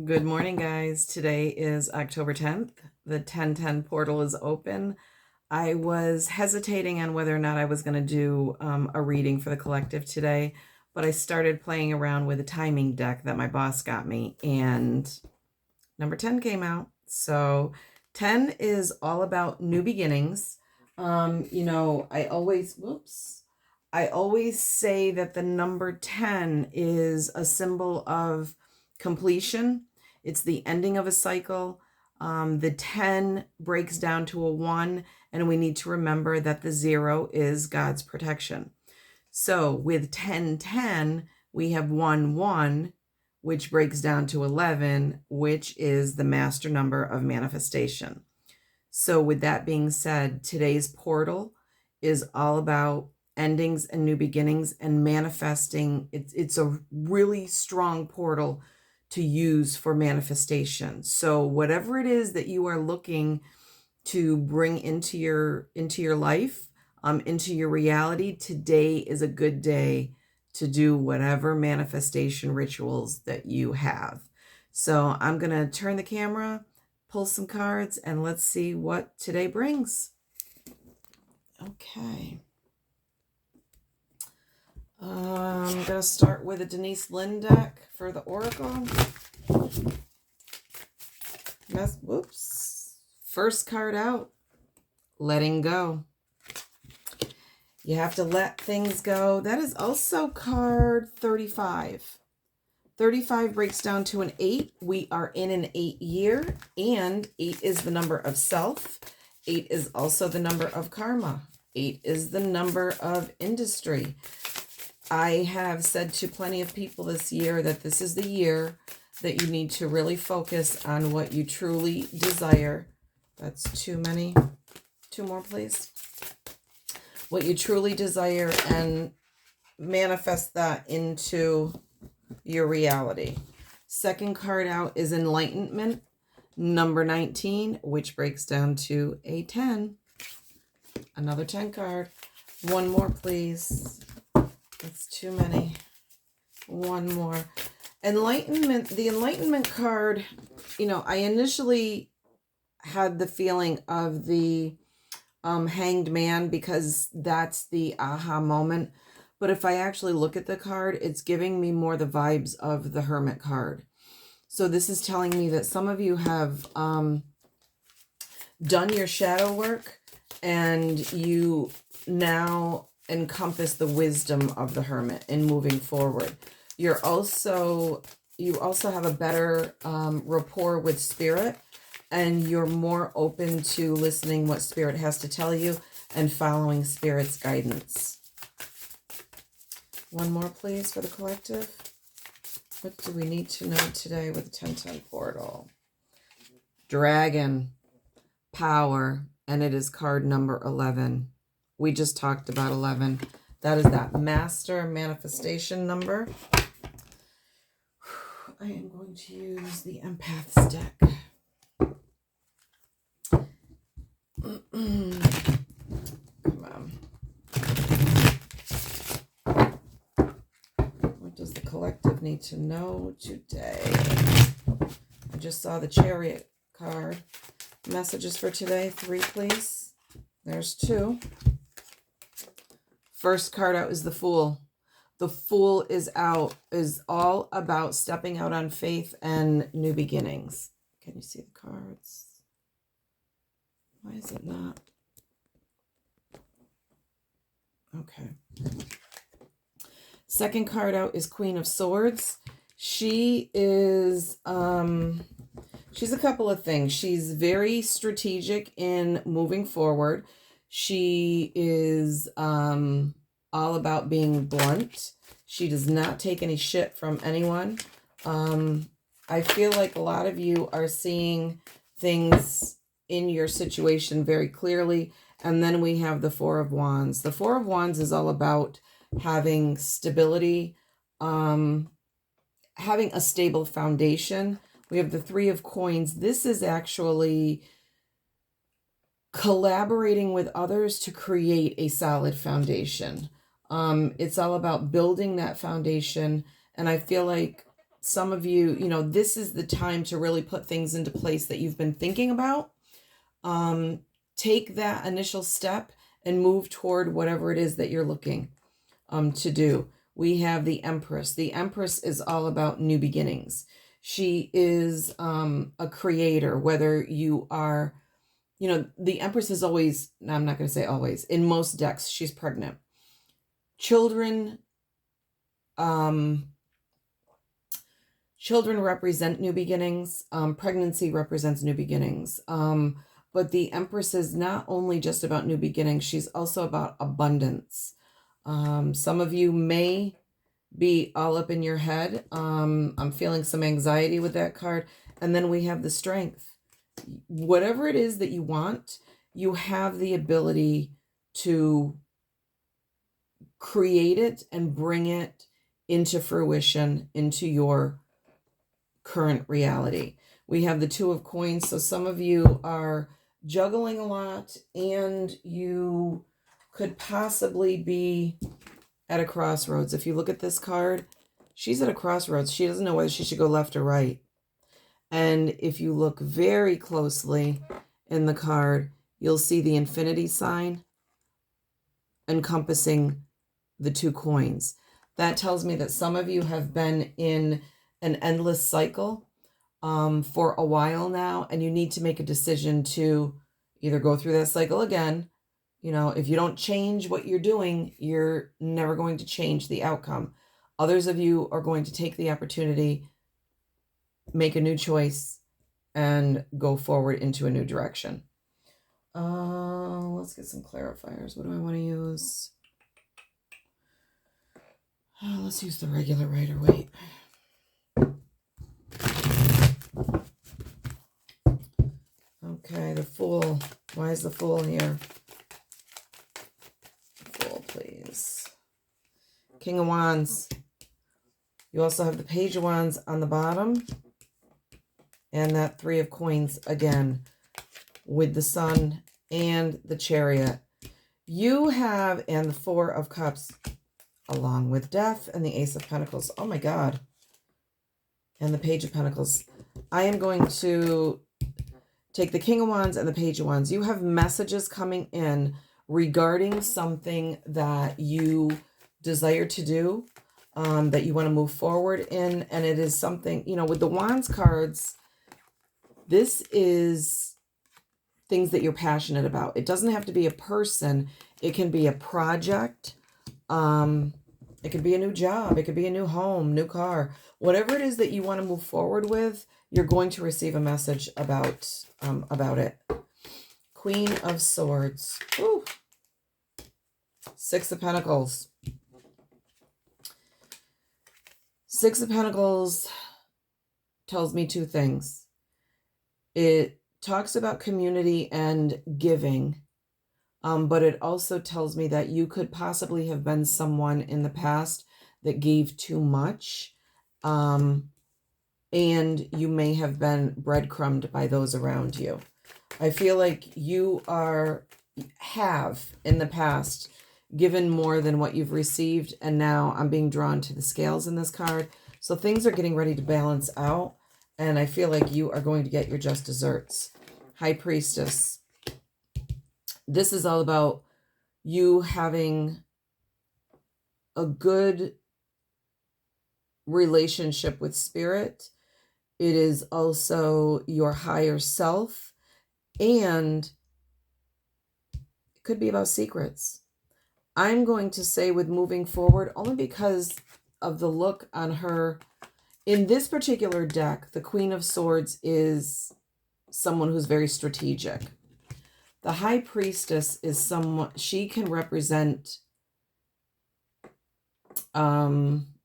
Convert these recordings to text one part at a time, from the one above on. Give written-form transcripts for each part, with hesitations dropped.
Good morning, guys. Today is October 10th. The 1010 portal is open. I was hesitating on whether or not I was going to do a reading for the collective today, but I started playing around with a timing deck that my boss got me, and number 10 came out. So 10 is all about new beginnings. I always say that the number 10 is a symbol of completion. It's the ending of a cycle. The 10 breaks down to a 1, and we need to remember that the 0 is God's protection. So with 1010, we have 1 1, which breaks down to 11, which is the master number of manifestation. So with that being said, today's portal is all about endings and new beginnings and manifesting. It's a really strong portal to use for manifestation. So whatever it is that you are looking to bring into your life, into your reality, today is a good day to do whatever manifestation rituals that you have. So I'm going to turn the camera, pull some cards, and let's see what today brings. Okay. I'm going to start with a Denise Lynn deck for the Oracle. Whoops. First card out, letting go. You have to let things go. That is also card 35. 35 breaks down to an 8. We are in an 8 year, and 8 is the number of self. 8 is also the number of karma. 8 is the number of industry. I have said to plenty of people this year that this is the year that you need to really focus on what you truly desire. That's too many. 2 more, please. What you truly desire and manifest that into your reality. Second card out is Enlightenment, number 19, which breaks down to a 10. Another 10 card. 1 more, please. That's too many. 1 more. Enlightenment. The Enlightenment card, I initially had the feeling of the Hanged Man because that's the aha moment. But if I actually look at the card, it's giving me more the vibes of the Hermit card. So this is telling me that some of you have done your shadow work and you now encompass the wisdom of the Hermit in moving forward. You also have a better rapport with Spirit, and you're more open to listening what Spirit has to tell you and following Spirit's guidance. 1 more, please, for the collective. What do we need to know today with the 1010 portal? Dragon, power, and it is card number 11. We just talked about 11. That is that master manifestation number. I am going to use the Empaths deck. Come on. What does the collective need to know today? I just saw the Chariot card. Messages for today, 3, please. There's 2. First card out is the Fool. The Fool is all about stepping out on faith and new beginnings. Can you see the cards? Why is it not? Okay. Second card out is Queen of Swords. She is, she's a couple of things. She's very strategic in moving forward. She is all about being blunt. She does not take any shit from anyone. I feel like a lot of you are seeing things in your situation very clearly. And then we have the 4 of Wands. The 4 of Wands is all about having stability, having a stable foundation. We have the 3 of Coins. This is actually collaborating with others to create a solid foundation. It's all about building that foundation. And I feel like some of you, you know, this is the time to really put things into place that you've been thinking about. Take that initial step and move toward whatever it is that you're looking to do. We have the Empress. The Empress is all about new beginnings. She is a creator, whether you are, you know, the Empress is always, I'm not going to say always, in most decks, she's pregnant. Children represent new beginnings. Pregnancy represents new beginnings. But the Empress is not only just about new beginnings, she's also about abundance. Some of you may be all up in your head. I'm feeling some anxiety with that card. And then we have the Strength. Whatever it is that you want, you have the ability to create it and bring it into fruition, into your current reality. We have the Two of Coins. So some of you are juggling a lot, and you could possibly be at a crossroads. If you look at this card, she's at a crossroads. She doesn't know whether she should go left or right. And if you look very closely in the card, you'll see the infinity sign encompassing the 2 coins. That tells me that some of you have been in an endless cycle for a while now, and you need to make a decision to either go through that cycle again. You know, if you don't change what you're doing, you're never going to change the outcome. Others of you are going to take the opportunity, make a new choice, and go forward into a new direction. Let's get some clarifiers. What do I want to use? Let's use the regular Rider-Waite. Okay, the Fool. Why is the Fool here? Fool, please. King of Wands. You also have the Page of Wands on the bottom. And that 3 of Coins again with the Sun and the Chariot. You have, and the 4 of Cups along with Death and the Ace of Pentacles. Oh my God. And the Page of Pentacles. I am going to take the King of Wands and the Page of Wands. You have messages coming in regarding something that you desire to do, that you want to move forward in. And it is something, you know, with the Wands cards, this is things that you're passionate about. It doesn't have to be a person. It can be a project. It could be a new job. It could be a new home, new car. Whatever it is that you want to move forward with, you're going to receive a message about it. Queen of Swords. Ooh. 6 of Pentacles. 6 of Pentacles tells me 2 things. It talks about community and giving, but it also tells me that you could possibly have been someone in the past that gave too much, and you may have been breadcrumbed by those around you. I feel like you have in the past given more than what you've received, and now I'm being drawn to the scales in this card. So things are getting ready to balance out, and I feel like you are going to get your just desserts. High Priestess. This is all about you having a good relationship with Spirit. It is also your higher self, and it could be about secrets. I'm going to say with moving forward, only because of the look on her. In this particular deck, the Queen of Swords is someone who's very strategic. The High Priestess is someone, she can represent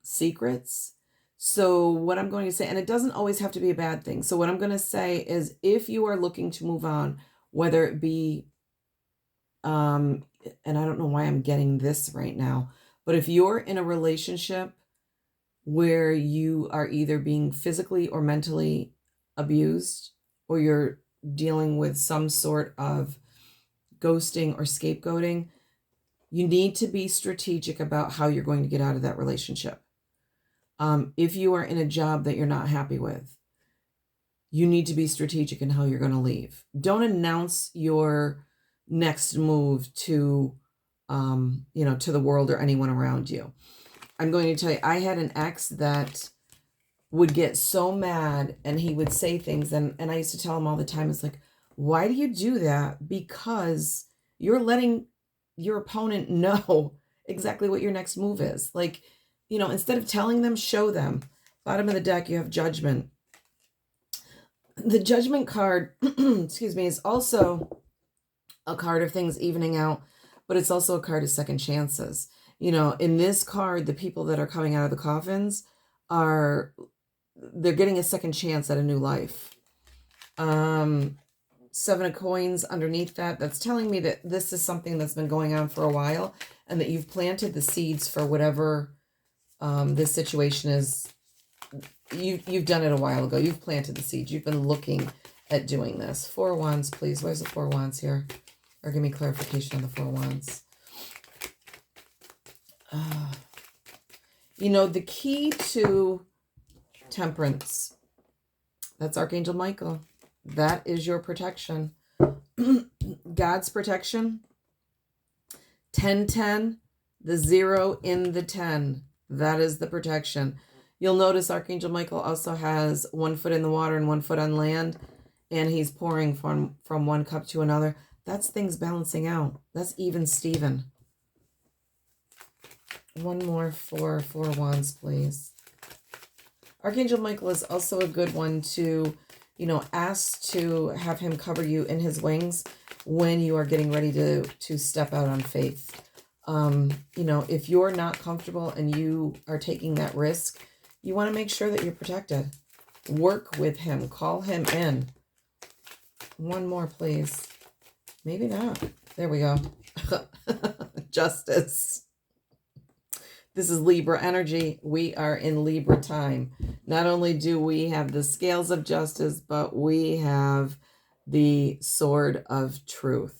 secrets. So what I'm going to say, and it doesn't always have to be a bad thing. So what I'm going to say is, if you are looking to move on, whether it be, and I don't know why I'm getting this right now, but if you're in a relationship where you are either being physically or mentally abused, or you're dealing with some sort of ghosting or scapegoating, you need to be strategic about how you're going to get out of that relationship. If you are in a job that you're not happy with, you need to be strategic in how you're going to leave. Don't announce your next move to, to the world or anyone around you. I'm going to tell you, I had an ex that would get so mad and he would say things. And I used to tell him all the time, it's like, why do you do that? Because you're letting your opponent know exactly what your next move is. Like, instead of telling them, show them. Bottom of the deck, you have Judgment. The Judgment card, excuse me, is also a card of things evening out, but it's also a card of second chances. In this card, the people that are coming out of the coffins they're getting a second chance at a new life. 7 of coins underneath that's telling me that this is something that's been going on for a while and that you've planted the seeds for whatever this situation is. You've done it a while ago. You've planted the seeds. You've been looking at doing this. 4 of Wands, please. Where's the 4 of Wands here? Or give me clarification on the 4 of Wands. The key to Temperance, that's Archangel Michael. That is your protection. God's protection. 10-10, the 0 in the 10. That is the protection. You'll notice Archangel Michael also has 1 foot in the water and 1 foot on land, and he's pouring from one cup to another. That's things balancing out. That's even Steven. One more for 4 of Wands, please. Archangel Michael is also a good one to, ask to have him cover you in his wings when you are getting ready to step out on faith. If you're not comfortable and you are taking that risk, you want to make sure that you're protected. Work with him. Call him in. One more, please. Maybe not. There we go. Justice. This is Libra energy. We are in Libra time. Not only do we have the scales of justice, but we have the sword of truth.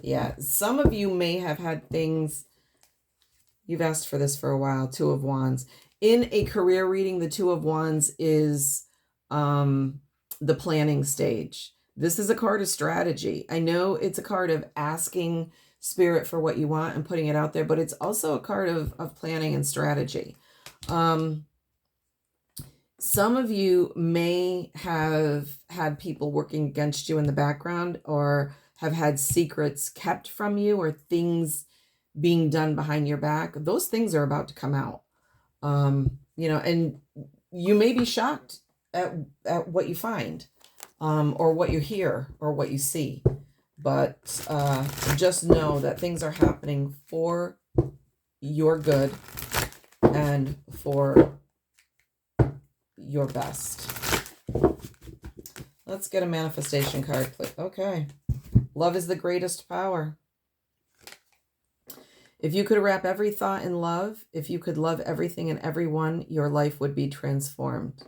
Yeah, some of you may have had things, you've asked for this for a while, 2 of Wands. In a career reading, the 2 of Wands is the planning stage. This is a card of strategy. I know it's a card of asking Spirit for what you want and putting it out there, but it's also a card of planning and strategy. Some of you may have had people working against you in the background, or have had secrets kept from you, or things being done behind your back. Those things are about to come out. And you may be shocked at what you find, or what you hear, or what you see. But just know that things are happening for your good and for your best. Let's get a manifestation card, please. Okay. Love is the greatest power. If you could wrap every thought in love, if you could love everything and everyone, your life would be transformed.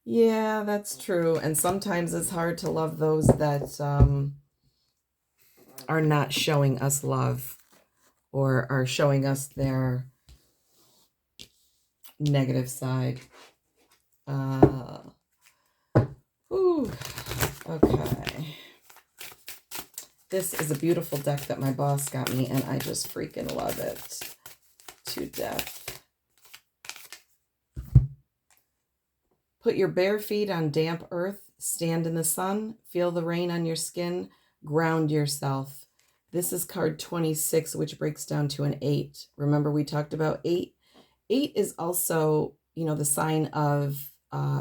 Yeah, that's true. And sometimes it's hard to love those that are not showing us love, or are showing us their negative side. Okay. This is a beautiful deck that my boss got me, and I just freaking love it to death. Put your bare feet on damp earth, stand in the sun, feel the rain on your skin, ground yourself. This is card 26, which breaks down to an 8. Remember we talked about 8? 8 is also, the sign of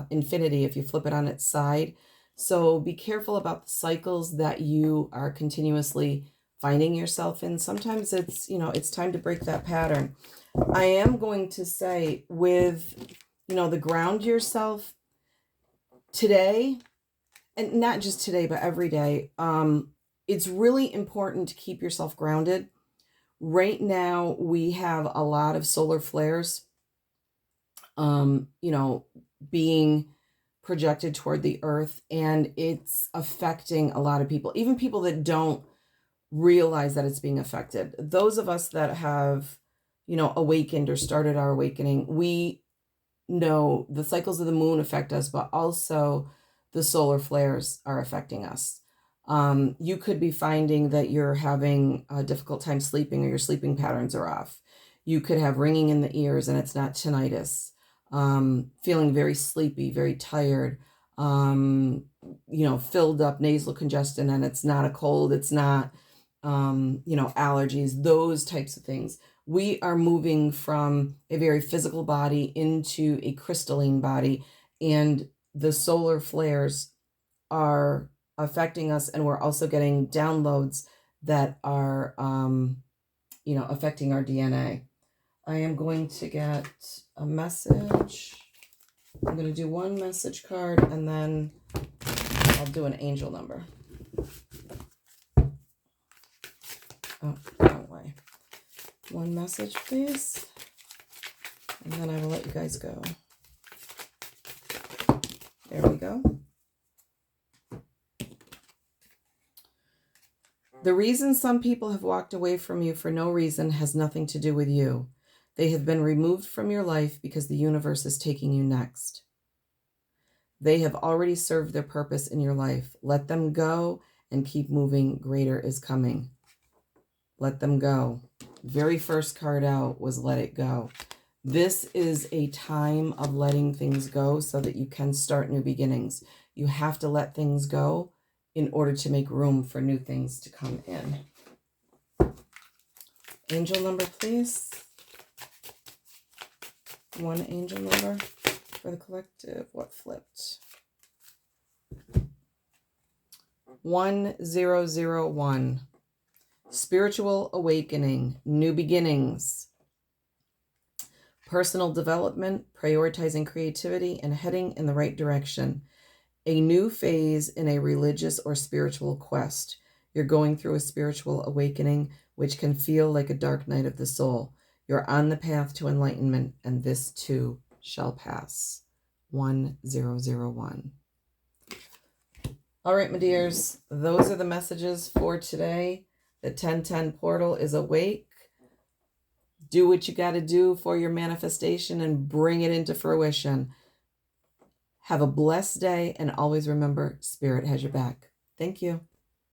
infinity if you flip it on its side. So be careful about the cycles that you are continuously finding yourself in. Sometimes it's time to break that pattern. I am going to say with the ground yourself today, and not just today, but every day. It's really important to keep yourself grounded. Right now, we have a lot of solar flares, being projected toward the earth, and it's affecting a lot of people, even people that don't realize that it's being affected. Those of us that have, awakened or started our awakening. We know the cycles of the moon affect us, but also the solar flares are affecting us. You could be finding that you're having a difficult time sleeping, or your sleeping patterns are off. You could have ringing in the ears and it's not tinnitus. Feeling very sleepy, very tired, filled up nasal congestion, and it's not a cold, it's not, allergies, those types of things. We are moving from a very physical body into a crystalline body, and the solar flares are affecting us, and we're also getting downloads that are, affecting our DNA. I am going to get a message. I'm going to do one message card, and then I'll do an angel number. Oh, wrong way. One message, please. And then I will let you guys go. There we go. The reason some people have walked away from you for no reason has nothing to do with you. They have been removed from your life because the universe is taking you next. They have already served their purpose in your life. Let them go and keep moving. Greater is coming. Let them go. Very first card out was let it go. This is a time of letting things go so that you can start new beginnings. You have to let things go in order to make room for new things to come in. Angel number, please. One angel number for the collective. What flipped? 1001. Spiritual awakening, new beginnings, personal development, prioritizing creativity, and heading in the right direction. A new phase in a religious or spiritual quest. You're going through a spiritual awakening, which can feel like a dark night of the soul. You're on the path to enlightenment, and this too shall pass. 1001. All right, my dears, those are the messages for today. The 1010 portal is awake. Do what you got to do for your manifestation and bring it into fruition. Have a blessed day, and always remember, Spirit has your back. Thank you.